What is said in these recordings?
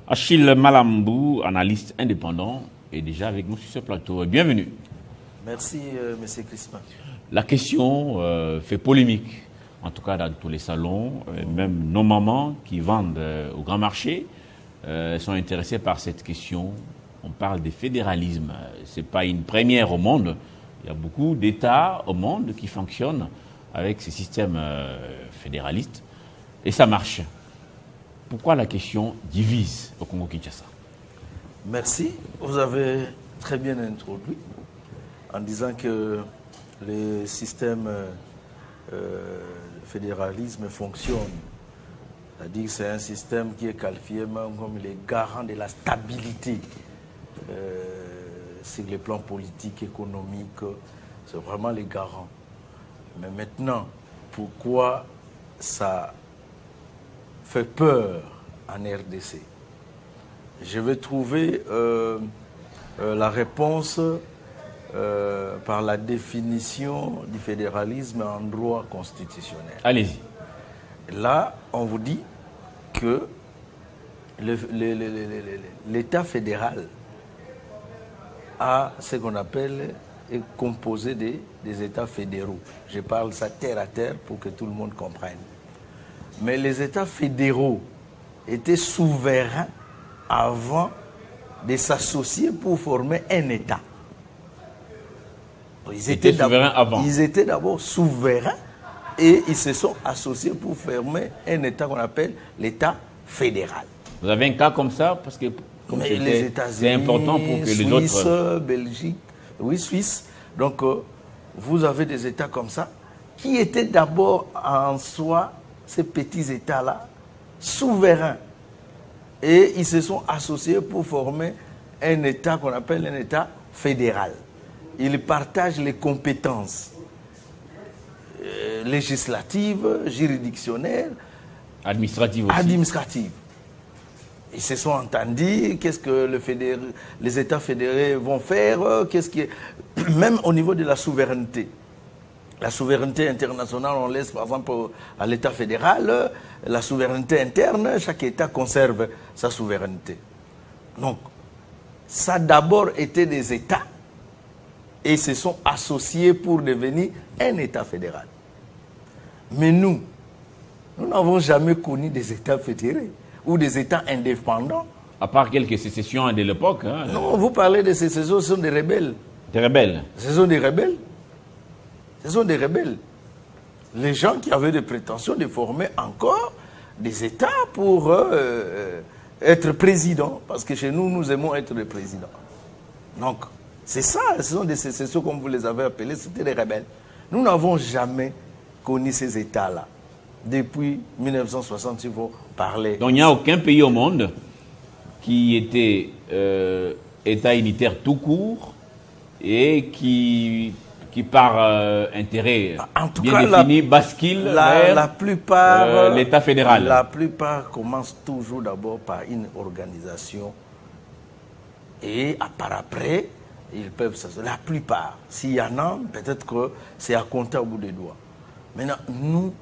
Achille Malambou, analyste indépendant, est déjà avec nous sur ce plateau. Bienvenue. Merci, M. Crispin. La question fait polémique, en tout cas dans tous les salons. Même nos mamans qui vendent au grand marché sont intéressées par cette question. On parle de fédéralisme. Ce n'est pas une première au monde. Il y a beaucoup d'États au monde qui fonctionnent avec ce système fédéraliste. Et ça marche. Pourquoi la question divise au Congo-Kinshasa? Merci. Vous avez très bien introduit en disant que le système fédéralisme fonctionne. C'est-à-dire que c'est un système qui est qualifié même comme les garants de la stabilité sur les plans politiques, économiques. C'est vraiment les garants. Mais maintenant, pourquoi ça fait peur en RDC? Je vais trouver la réponse par la définition du fédéralisme en droit constitutionnel. Allez-y. Là, on vous dit que l'État fédéral a ce qu'on appelle est composé des États fédéraux. Je parle ça terre à terre pour que tout le monde comprenne. Mais les États fédéraux étaient souverains avant de s'associer pour former un État. Ils étaient souverains avant. Ils étaient d'abord souverains et ils se sont associés pour former un État qu'on appelle l'État fédéral. Vous avez un cas comme ça parce que les États-Unis, c'est important pour que les autres... Suisse, Belgique, oui, Suisse. Donc, vous avez des États comme ça qui étaient d'abord en soi, ces petits États-là, souverains. Et ils se sont associés pour former un État qu'on appelle un État fédéral. Ils partagent les compétences législatives, juridictionnelles, administratives aussi. Administratives. Ils se sont entendus, qu'est-ce que les États fédérés vont faire, même au niveau de la souveraineté. La souveraineté internationale, on laisse par exemple à l'État fédéral, la souveraineté interne, chaque État conserve sa souveraineté. Donc, ça a d'abord été des États et se sont associés pour devenir un État fédéral. Mais nous n'avons jamais connu des États fédérés ou des États indépendants. À part quelques sécessions de l'époque. Hein, non, vous parlez de sécessions, ce sont des rebelles. Des rebelles. Ce sont des rebelles. Ce sont des rebelles. Les gens qui avaient des prétentions de former encore des États pour être président. Parce que chez nous, nous aimons être des présidents. Donc, c'est ça, ce sont des sécessions comme vous les avez appelées, c'était des rebelles. Nous n'avons jamais connu ces États-là. Depuis 1960, il faut parler. Donc il n'y a aucun pays au monde qui était État unitaire tout court et qui par intérêt en tout bien cas, défini bascule la plupart l'État fédéral. La plupart commencent toujours d'abord par une organisation et par après, ils peuvent s'associer. La plupart. S'il y en a, peut-être que c'est à compter au bout des doigts. Maintenant, nous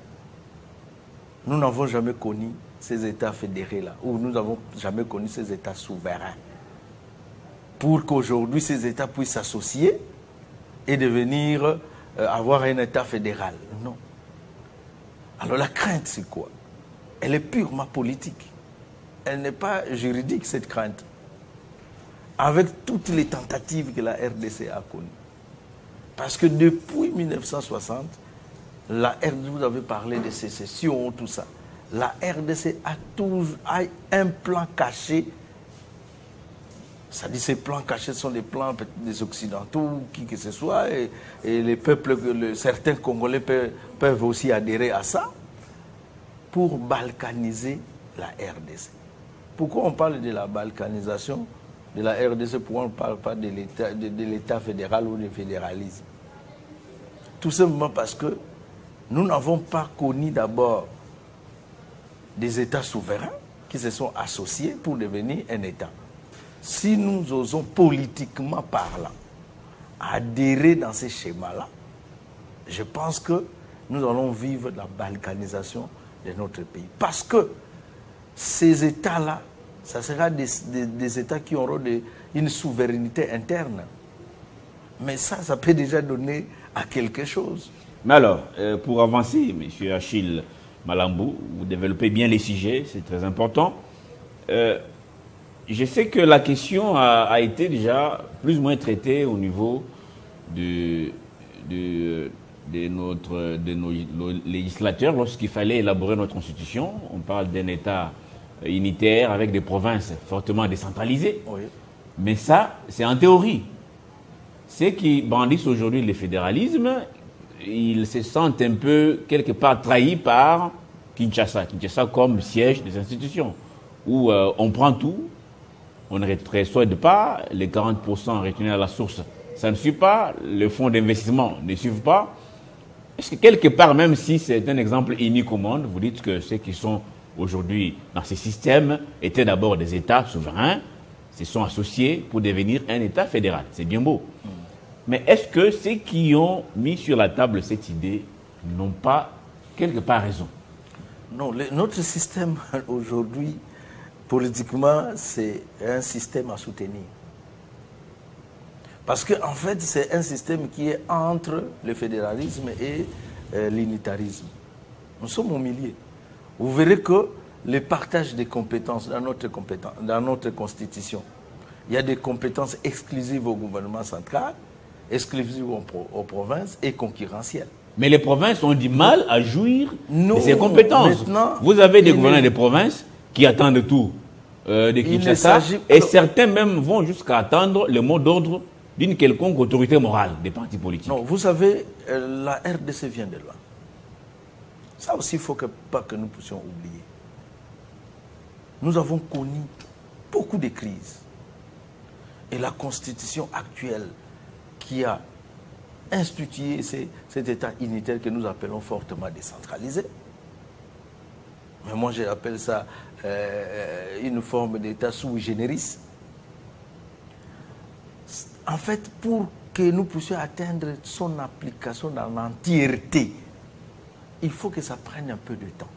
n'avons jamais connu ces États fédérés-là, ou nous n'avons jamais connu ces États souverains. Pour qu'aujourd'hui, ces États puissent s'associer et devenir, avoir un État fédéral. Non. Alors la crainte, c'est quoi? Elle est purement politique. Elle n'est pas juridique, cette crainte. Avec toutes les tentatives que la RDC a connues. Parce que depuis 1960, la RDC, vous avez parlé de sécession, tout ça. La RDC a toujours un plan caché. Ça dit ces plans cachés sont des plans des Occidentaux, qui que ce soit, et les peuples, certains Congolais peuvent aussi adhérer à ça, pour balkaniser la RDC. Pourquoi on parle de la balkanisation de la RDC? Pourquoi on ne parle pas de l'État fédéral ou du fédéralisme? Tout simplement parce que nous n'avons pas connu d'abord des États souverains qui se sont associés pour devenir un État. Si nous osons politiquement parlant adhérer dans ces schémas-là, je pense que nous allons vivre la balkanisation de notre pays. Parce que ces États-là Ça sera des États qui auront une souveraineté interne. Mais ça peut déjà donner à quelque chose. Mais alors, pour avancer, M. Achille Malambou, vous développez bien les sujets, c'est très important. Je sais que la question a été déjà plus ou moins traitée au niveau de nos législateurs lorsqu'il fallait élaborer notre constitution. On parle d'un État unitaire avec des provinces fortement décentralisées. Oui. Mais ça, c'est en théorie. Ceux qui brandissent aujourd'hui le fédéralisme, ils se sentent un peu, quelque part, trahis par Kinshasa. Kinshasa comme siège des institutions, où on prend tout, on ne souhaite pas, les 40% retenus à la source, ça ne suit pas, le fonds d'investissement ne suit pas. Est-ce que quelque part, même si c'est un exemple unique au monde, vous dites que ceux qui sont aujourd'hui dans ces systèmes étaient d'abord des États souverains, se sont associés pour devenir un État fédéral. C'est bien beau. Mais est-ce que ceux qui ont mis sur la table cette idée n'ont pas quelque part raison? Non, notre système aujourd'hui, politiquement, c'est un système à soutenir. Parce qu'en fait, c'est un système qui est entre le fédéralisme et l'unitarisme. Nous sommes au milieu. Vous verrez que le partage des compétences dans notre constitution, il y a des compétences exclusives au gouvernement central, exclusives aux provinces et concurrentielles. Mais les provinces ont du mal à jouir de ces compétences. Vous avez des gouverneurs des provinces qui attendent tout de Kinshasa, et certains même vont jusqu'à attendre le mot d'ordre d'une quelconque autorité morale des partis politiques. Non, vous savez, la RDC vient de loin. Ça aussi, il ne faut pas que nous puissions oublier. Nous avons connu beaucoup de crises. Et la constitution actuelle qui a institué cet État unitaire que nous appelons fortement décentralisé, mais moi j'appelle ça une forme d'État sui generis. En fait, pour que nous puissions atteindre son application dans l'entièreté, il faut que ça prenne un peu de temps.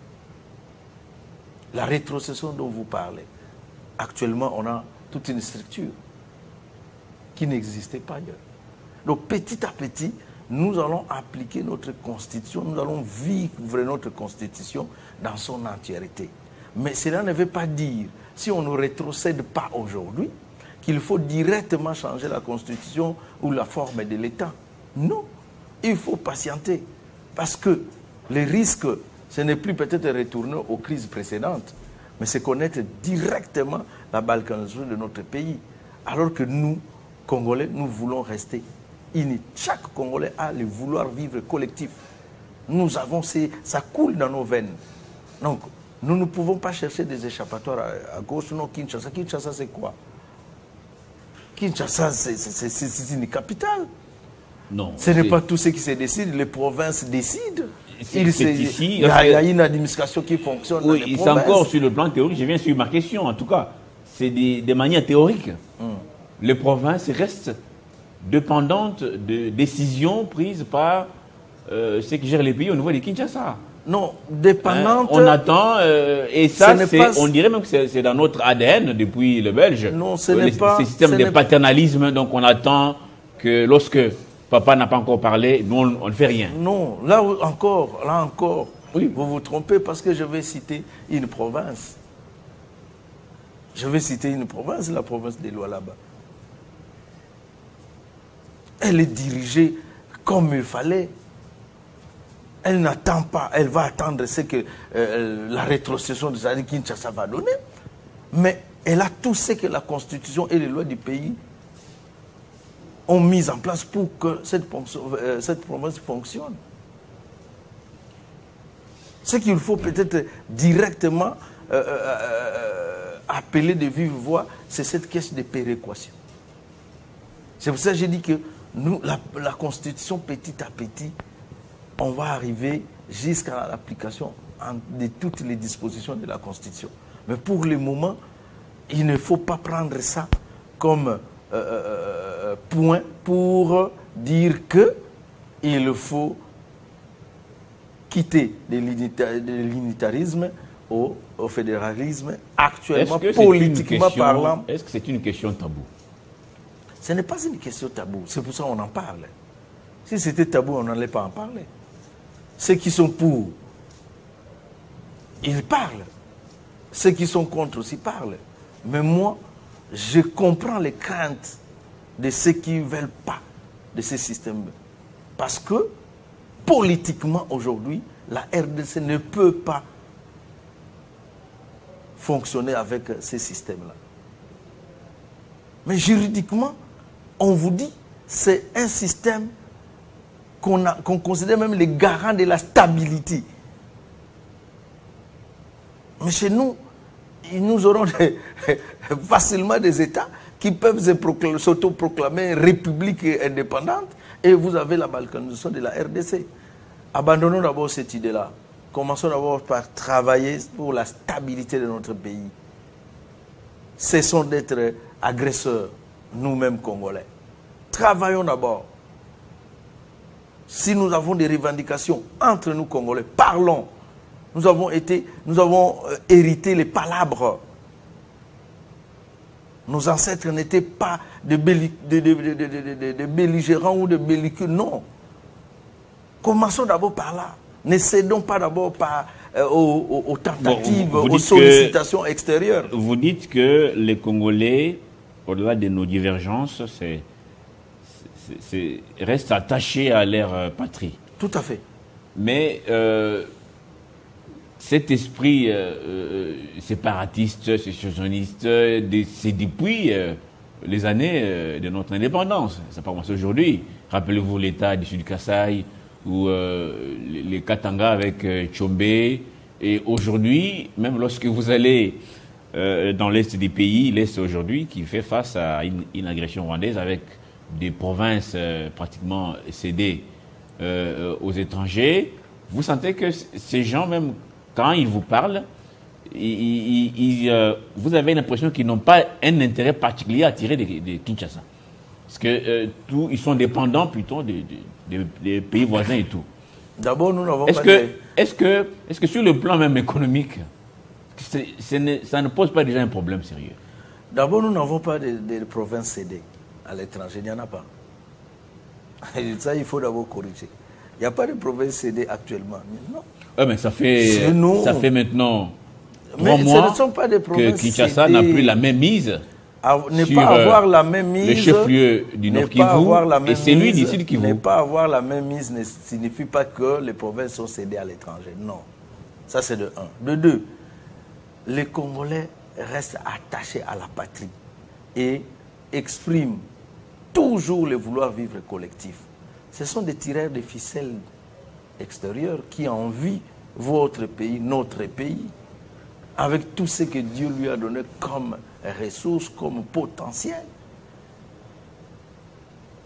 La rétrocession dont vous parlez, actuellement, on a toute une structure qui n'existait pas ailleurs. Donc, petit à petit, nous allons appliquer notre constitution, nous allons vivre notre constitution dans son entièreté. Mais cela ne veut pas dire, si on ne rétrocède pas aujourd'hui, qu'il faut directement changer la constitution ou la forme de l'État. Non, il faut patienter. Parce que les risques, ce n'est plus peut-être retourner aux crises précédentes, mais c'est connaître directement la balkanisation de notre pays. Alors que nous, Congolais, nous voulons rester unis. Chaque Congolais a le vouloir vivre collectif. Nous avons ça coule dans nos veines. Donc, nous ne pouvons pas chercher des échappatoires à gauche. Non, Kinshasa. Kinshasa, c'est quoi? Kinshasa, c'est une capitale. Non. Ce n'est pas tout ce qui se décide, les provinces décident. Il ici, y a une administration qui fonctionne dans les provinces. C'est encore sur le plan théorique, je viens sur ma question en tout cas. C'est des manières théoriques. Les provinces restent dépendantes de décisions prises par ceux qui gèrent les pays au niveau de Kinshasa. Non, dépendantes... on attend, et ça, on dirait même que c'est dans notre ADN depuis le Belge. Non, ce n'est pas... Ce système de paternalisme, donc on attend que lorsque papa n'a pas encore parlé, nous on ne fait rien. Non, là encore, oui. Vous vous trompez parce que je vais citer une province. Je vais citer une province, la province des Lualaba. Elle est dirigée comme il fallait. Elle n'attend pas, elle va attendre ce que la rétrocession de Zadi Kinshasa va donner. Mais elle a tout ce que la Constitution et les lois du pays ont mis en place pour que cette province fonctionne. Ce qu'il faut peut-être directement appeler de vive voix, c'est cette caisse de péréquation. C'est pour ça que j'ai dit que nous, la Constitution, petit à petit, on va arriver jusqu'à l'application de toutes les dispositions de la Constitution. Mais pour le moment, il ne faut pas prendre ça comme point pour dire qu'il faut quitter l'unitarisme au fédéralisme actuellement, politiquement parlant. Est-ce que c'est une question taboue? Ce n'est pas une question taboue, c'est pour ça qu'on en parle. Si c'était tabou, on n'allait pas en parler. Ceux qui sont pour, ils parlent. Ceux qui sont contre aussi parlent. Mais moi, je comprends les craintes de ceux qui ne veulent pas de ces systèmes. Parce que, politiquement, aujourd'hui, la RDC ne peut pas fonctionner avec ces systèmes-là. Mais juridiquement, on vous dit, c'est un système qu'on considère même les garants de la stabilité. Mais chez nous, nous aurons facilement des États qui peuvent s'autoproclamer république indépendante et vous avez la balkanisation de la RDC. Abandonnons d'abord cette idée-là. Commençons d'abord par travailler pour la stabilité de notre pays. Cessons d'être agresseurs, nous-mêmes Congolais. Travaillons d'abord. Si nous avons des revendications entre nous Congolais, parlons. Nous avons hérité les palabres. Nos ancêtres n'étaient pas de belligérants ou de belliqueux, non. Commençons d'abord par là. Ne cédons pas d'abord aux tentatives, aux sollicitations extérieures. Vous dites que les Congolais, au-delà de nos divergences, restent attachés à leur patrie. Tout à fait. Mais cet esprit séparatiste, sécessionniste, c'est depuis les années de notre indépendance. Ça n'a pas commencé aujourd'hui. Rappelez-vous l'État du Sud-Kasaï ou les Katanga avec Tchombe. Et aujourd'hui, même lorsque vous allez dans l'Est des pays, l'Est aujourd'hui, qui fait face à une agression rwandaise avec des provinces pratiquement cédées aux étrangers, vous sentez que ces gens, même quand ils vous parlent, vous avez l'impression qu'ils n'ont pas un intérêt particulier à tirer de Kinshasa. Parce que ils sont dépendants plutôt des pays voisins et tout. D'abord, nous n'avons pas... Est-ce que sur le plan même économique, ça ne pose pas déjà un problème sérieux? D'abord, nous n'avons pas de provinces cédées à l'étranger. Il n'y en a pas. Et ça, il faut d'abord corriger. Il n'y a pas de province cédée actuellement. Non. Mais ça fait maintenant 3 mois ce ne sont pas des que Kinshasa n'a plus la même mise. Ne pas avoir la même mise, le chef-lieu du Nord Kivu et celui du Sud Kivu. Ne pas avoir la même mise ne signifie pas que les provinces sont cédées à l'étranger. Non. Ça, c'est de 1. De 2, les Congolais restent attachés à la patrie et expriment toujours le vouloir vivre collectif. Ce sont des tireurs de ficelles extérieurs qui envient votre pays, notre pays, avec tout ce que Dieu lui a donné comme ressources, comme potentiel.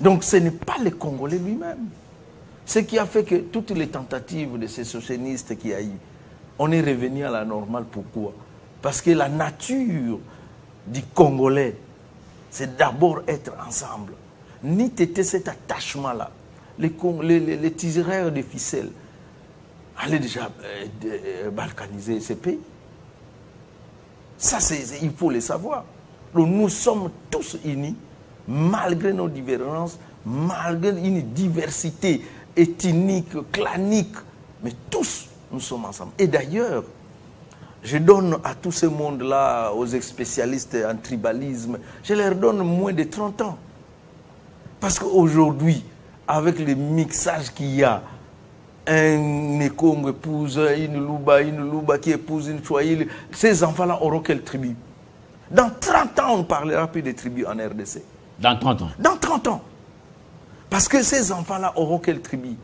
Donc ce n'est pas le Congolais lui-même. Ce qui a fait que toutes les tentatives de ces sécessionnistes qu'il y a eu, on est revenu à la normale. Pourquoi? Parce que la nature du Congolais, c'est d'abord être ensemble. Ni t'étais cet attachement-là. Les tireurs de ficelles allaient déjà balkaniser ces pays. Ça, il faut le savoir. Donc, nous sommes tous unis, malgré nos différences, malgré une diversité ethnique, clanique, mais tous, nous sommes ensemble. Et d'ailleurs, je donne à tout ce monde-là, aux spécialistes en tribalisme, je leur donne moins de 30 ans. Parce qu'aujourd'hui, avec le mixage qu'il y a, un Ekong épouse une Luba qui épouse une Chouaïl, ces enfants-là auront quelle tribu? Dans 30 ans, on ne parlera plus de tribus en RDC. Dans 30 ans? Dans 30 ans. Parce que ces enfants-là auront quelle tribu?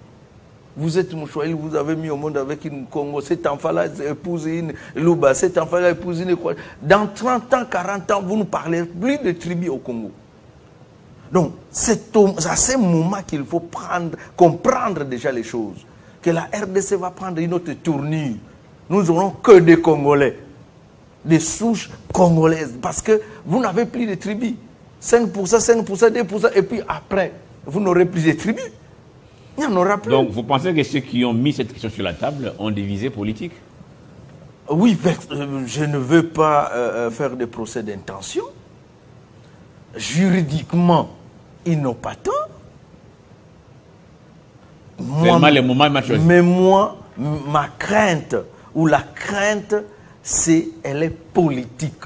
Vous êtes Mouchouaïl, vous avez mis au monde avec une Congo, cet enfant-là épouse une Luba, cet enfant-là épouse une quoi. Dans 30 ans, 40 ans, vous ne parlerez plus de tribus au Congo. Donc, c'est à ce moment qu'il faut comprendre déjà les choses. Que la RDC va prendre une autre tournure. Nous n'aurons que des Congolais, des souches congolaises, parce que vous n'avez plus de tribus. 5%, 5%, 2%, et puis après, vous n'aurez plus de tribus. Il n'y en aura plus. Donc, vous pensez que ceux qui ont mis cette question sur la table ont des visées politiques? Oui, je ne veux pas faire des procès d'intention. Juridiquement, ils n'ont pas tort. Seulement les moments choisi. Mais moi, ma crainte, ou la crainte, elle est politique.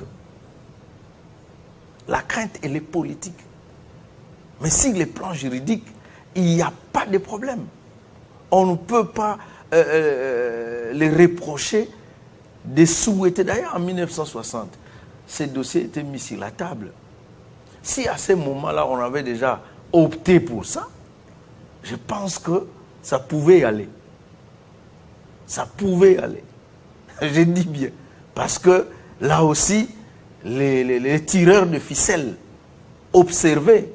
La crainte, elle est politique. Mais sur les plans juridiques, il n'y a pas de problème. On ne peut pas les reprocher de souhaiter. D'ailleurs, en 1960, ces dossiers étaient mis sur la table. Si à ce moment-là, on avait déjà opté pour ça, je pense que ça pouvait y aller. Ça pouvait y aller. Je dis bien. Parce que là aussi, les tireurs de ficelles observaient.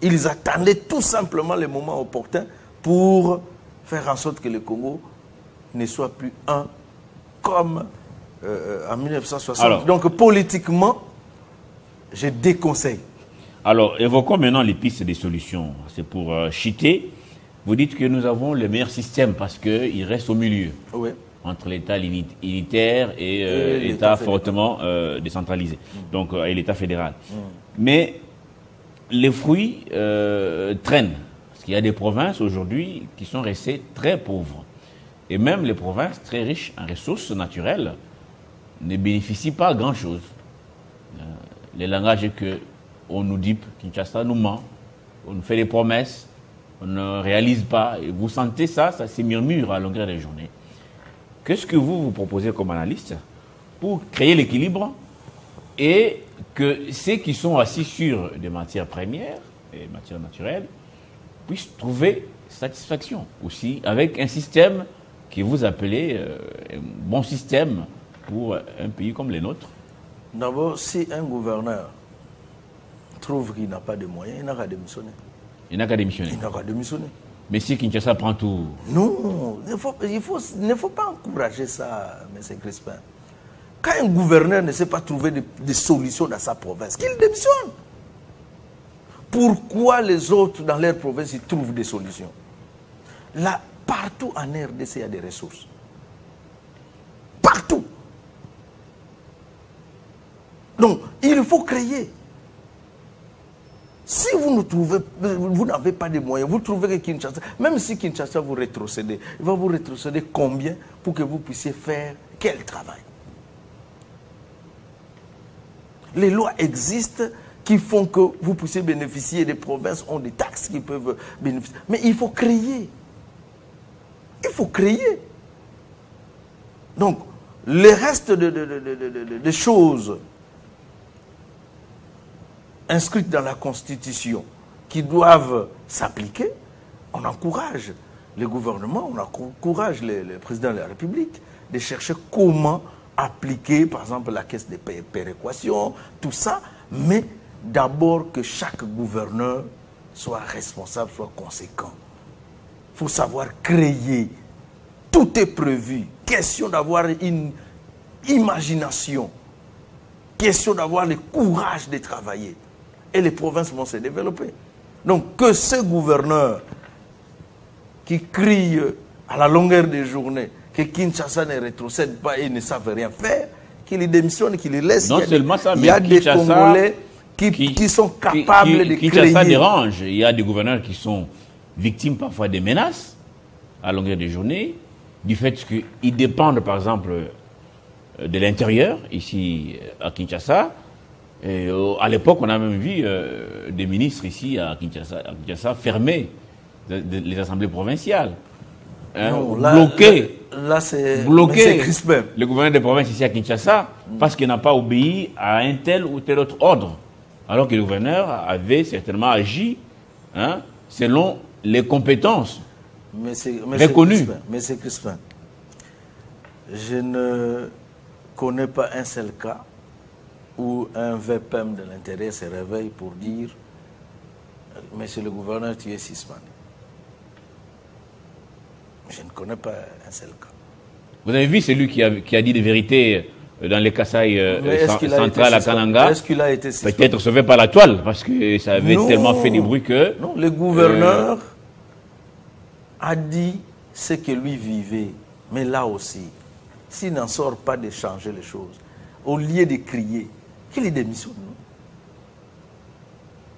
Ils attendaient tout simplement le moment opportun pour faire en sorte que le Congo ne soit plus un comme en 1960. Alors, donc politiquement, je déconseille. Alors, évoquons maintenant les pistes des solutions. C'est pour Chité. Vous dites que nous avons le meilleur système parce qu'il reste au milieu. Oui. Entre l'État unitaire et l'État fortement décentralisé. Donc, et l'État fédéral. Mais les fruits traînent. Parce qu'il y a des provinces aujourd'hui qui sont restées très pauvres. Et même les provinces très riches en ressources naturelles ne bénéficient pas grand-chose. Le langage est que on nous dit que Kinshasa nous ment, on nous fait des promesses, on ne réalise pas. Et vous sentez ça se murmure à longueur des journées. Qu'est-ce que vous proposez comme analyste pour créer l'équilibre et que ceux qui sont assis sur des matières premières et matières naturelles puissent trouver satisfaction aussi avec un système que vous appelez un bon système pour un pays comme le nôtre? D'abord, si un gouverneur trouve qu'il n'a pas de moyens, il n'a qu'à démissionner. Il n'a qu'à démissionner. Il n'a qu'à démissionner. Mais si Kinshasa prend tout... Non, il ne faut pas encourager ça, M. Crispin. Quand un gouverneur ne sait pas trouver des solutions dans sa province, qu'il démissionne. Pourquoi les autres dans leur province ils trouvent des solutions? Là, partout en RDC, il y a des ressources. Partout. Donc, il faut créer. Si vous n'avez pas de moyens, vous trouvez que Kinshasa, même si Kinshasa vous rétrocédez, il va vous rétrocéder combien pour que vous puissiez faire quel travail? Les lois existent qui font que vous puissiez bénéficier, des provinces ont des taxes qui peuvent bénéficier. Mais il faut créer. Il faut créer. Donc, le reste de choses inscrites dans la Constitution qui doivent s'appliquer, on encourage le gouvernement, on encourage le président de la République de chercher comment appliquer, par exemple, la caisse de péréquation, tout ça, mais d'abord que chaque gouverneur soit responsable, soit conséquent. Il faut savoir créer. Tout est prévu. Question d'avoir une imagination. Question d'avoir le courage de travailler. Et les provinces vont se développer. Donc que ce gouverneur qui crie à la longueur des journées que Kinshasa ne rétrocède pas et ne savent rien faire, qu'il démissionne, qu'il laisse. Non seulement ça, mais il y a des Congolais qui sont capables de créer. Kinshasa dérange. Il y a des gouverneurs qui sont victimes parfois des menaces à longueur des journées, du fait qu'ils dépendent par exemple de l'intérieur, ici à Kinshasa. Et à l'époque, on a même vu des ministres ici à Kinshasa fermer les assemblées provinciales. Bloquer le gouverneur des provinces ici à Kinshasa parce qu'il n'a pas obéi à un tel ou tel autre ordre. Alors que le gouverneur avait certainement agi selon les compétences reconnues. Monsieur Crispin, je ne connais pas un seul cas où un VPM de l'intérieur se réveille pour dire « Monsieur le gouverneur, tu es suspendé ». Je ne connais pas un seul cas. Vous avez vu celui qui a dit des vérités dans les Kasaï centrales à Kananga? Est-ce qu'il a été suspendu? Peut-être sauvé par la toile, parce que ça avait tellement fait des bruits que... Non, le gouverneur a dit ce que lui vivait. Mais là aussi, s'il n'en sort pas de changer les choses, au lieu de crier, qu'il démissionne.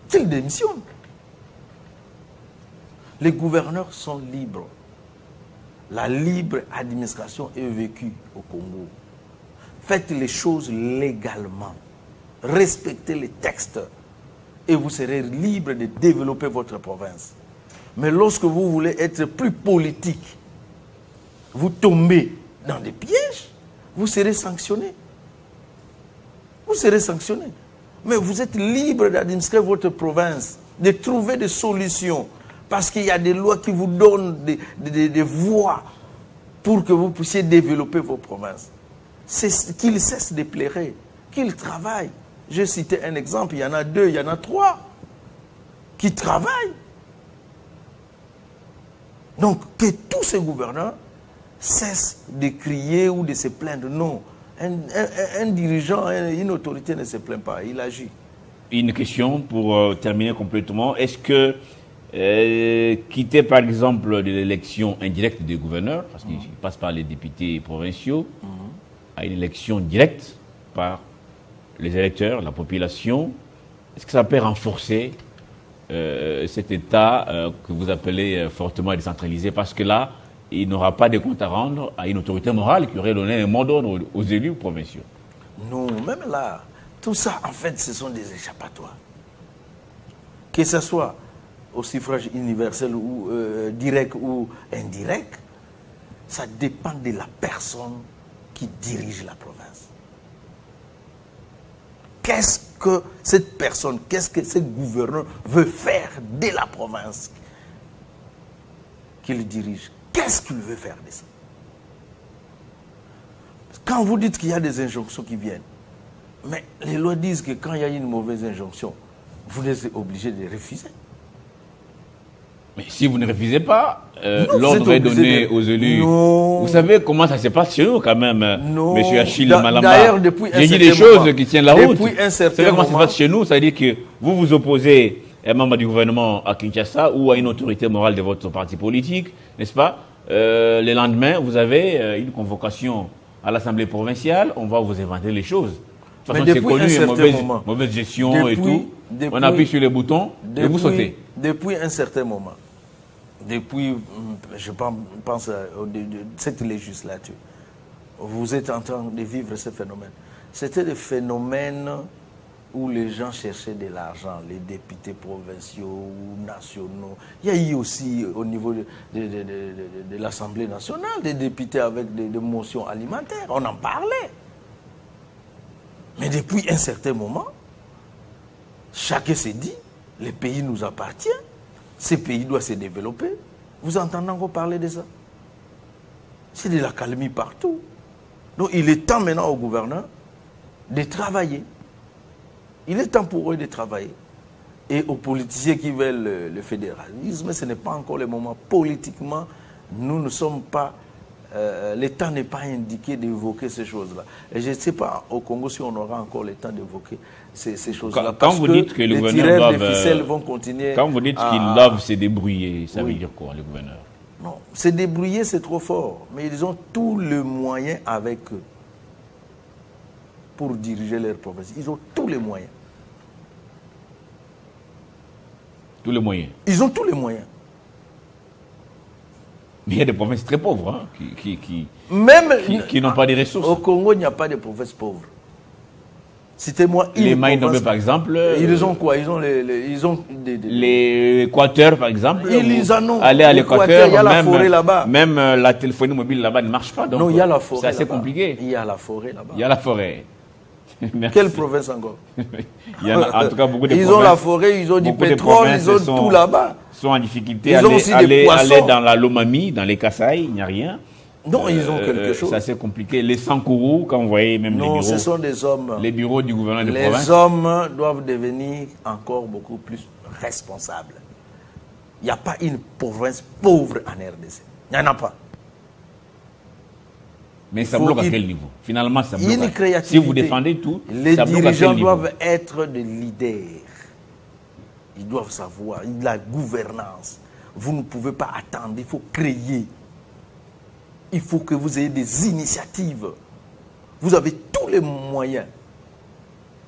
Qu'il démissionne. Les gouverneurs sont libres. La libre administration est vécue au Congo. Faites les choses légalement. Respectez les textes. Et vous serez libre de développer votre province. Mais lorsque vous voulez être plus politique, vous tombez dans des pièges, vous serez sanctionné. Vous serez sanctionné. Mais vous êtes libre d'administrer votre province, de trouver des solutions. Parce qu'il y a des lois qui vous donnent des voies pour que vous puissiez développer vos provinces. C'est qu'ils cessent de plairer, qu'ils travaillent. J'ai cité un exemple, il y en a 2, il y en a 3 qui travaillent. Donc, que tous ces gouverneurs cessent de crier ou de se plaindre. Non, un dirigeant, une autorité ne se plaint pas, il agit. Une question pour terminer complètement. Est-ce que quitter par exemple de l'élection indirecte des gouverneurs, parce qu'ils passent par les députés provinciaux, à une élection directe par les électeurs, la population, est-ce que ça peut renforcer cet État que vous appelez fortement décentralisé? Parce que là, il n'aura pas de compte à rendre à une autorité morale qui aurait donné un mot d'ordre aux élus provinciaux. Non, même là, tout ça, en fait, ce sont des échappatoires. Que ce soit au suffrage universel ou direct ou indirect, ça dépend de la personne qui dirige la province. Qu'est-ce que cette personne, qu'est-ce que ce gouverneur veut faire de la province qu'il dirige? Qu'est-ce qu'il veut faire de ça? Quand vous dites qu'il y a des injonctions qui viennent, mais les lois disent que quand il y a une mauvaise injonction, vous êtes obligé de refuser. Mais si vous ne refusez pas, l'ordre est donné aux élus. Non. Vous savez comment ça se passe chez nous quand même, M. Achille Malamba. D'ailleurs, depuis un il y a des certain choses moment, qui tiennent la route. Depuis un certain vous savez comment ça se moment, passe chez nous? Ça veut dire que vous vous opposez à un membre du gouvernement à Kinshasa ou à une autorité morale de votre parti politique, n'est-ce pas? Le lendemain, vous avez une convocation à l'Assemblée provinciale, on va vous inventer les choses. De toute façon, c'est connu, mauvaise gestion et tout. On appuie sur les boutons et vous sautez. Depuis un certain moment, depuis, je pense, cette législature, vous êtes en train de vivre ce phénomène. C'était des phénomènes où les gens cherchaient de l'argent, les députés provinciaux ou nationaux. Il y a eu aussi au niveau de l'Assemblée nationale des députés avec des motions alimentaires. On en parlait. Mais depuis un certain moment, chacun s'est dit, le pays nous appartient, ce pays doit se développer. Vous entendez encore parler de ça? C'est de la calmie partout. Donc il est temps maintenant aux gouverneurs de travailler. Il est temps pour eux de travailler. Et aux politiciens qui veulent le fédéralisme, ce n'est pas encore le moment. Politiquement, nous ne sommes pas... l'État n'est pas indiqué d'évoquer ces choses-là. Et je ne sais pas au Congo si on aura encore le temps d'évoquer ces choses-là. Quand vous dites que les gouverneurs doivent... ficelles vont continuer... Quand vous dites qu'ils doivent se débrouiller, ça veut dire quoi, les gouverneurs? Non, se débrouiller, c'est trop fort. Mais ils ont tous les moyens avec eux pour diriger leur province. Ils ont tous les moyens. Tous les moyens? Ils ont tous les moyens. Mais il y a des provinces très pauvres hein, qui n'ont pas de ressources. Au Congo, il n'y a pas de provinces pauvres. Citez-moi les Maïnombe, par exemple. Ils ont quoi? Ils ont l'Équateur, par exemple. Ils en ont. Aller à l'Équateur, il y a la forêt là-bas. Même la téléphonie mobile là-bas ne marche pas. Donc non, il y a la forêt. C'est assez compliqué. Il y a la forêt là-bas. Il y a la forêt. Quelle province encore? Il y en a en tout cas beaucoup de provinces. Ils ont la forêt, ils ont du pétrole, ils ont tout là-bas. Sont en difficulté à aller dans la Lomami, dans les Kasaï, il n'y a rien. Non, ils ont quelque chose. C'est assez compliqué. Les Sankourou, quand vous voyez même les bureaux. Non, ce sont des hommes. Les bureaux du gouvernement de province. Les hommes doivent devenir encore beaucoup plus responsables. Il n'y a pas une province pauvre en RDC. Il n'y en a pas. Mais ça bloque à quel niveau? Finalement, ça bloque. Une créativité. Si vous défendez tout, les ça bloque à quel dirigeants niveau? doivent être des leaders. Ils doivent savoir la gouvernance. Vous ne pouvez pas attendre, il faut créer. il faut que vous ayez des initiatives. Vous avez tous les moyens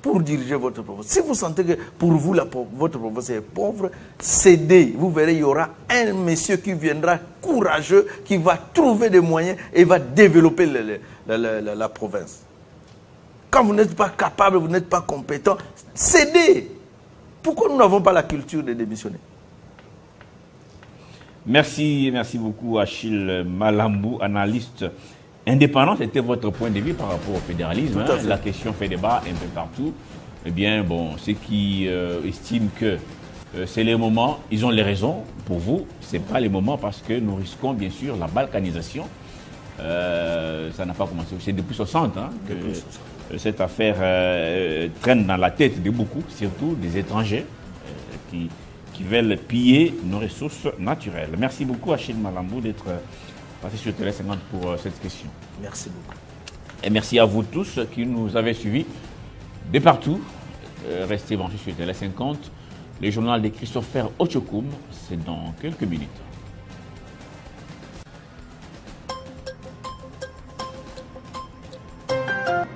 pour diriger votre province. Si vous sentez que pour vous, votre province est pauvre, cédez. Vous verrez, il y aura un monsieur qui viendra courageux, qui va trouver des moyens et va développer la province. Quand vous n'êtes pas capable, vous n'êtes pas compétent, cédez. Pourquoi nous n'avons pas la culture de démissionner? Merci beaucoup Achille Malambou, analyste indépendant. C'était votre point de vue par rapport au fédéralisme. Hein. La question fait débat un peu partout. Eh bien, bon, ceux qui estiment que c'est les moments, ils ont les raisons. Pour vous, ce n'est pas les moments parce que nous risquons bien sûr la balkanisation. Ça n'a pas commencé, c'est depuis 60 hein, que cette affaire traîne dans la tête de beaucoup, surtout des étrangers qui veulent piller nos ressources naturelles. Merci beaucoup Achille Malambou d'être passé sur Télé 50 pour cette question. Merci beaucoup. Et merci à vous tous qui nous avez suivis de partout. Restez branchés sur Télé 50. Le journal de Christopher Ochokoum, c'est dans quelques minutes.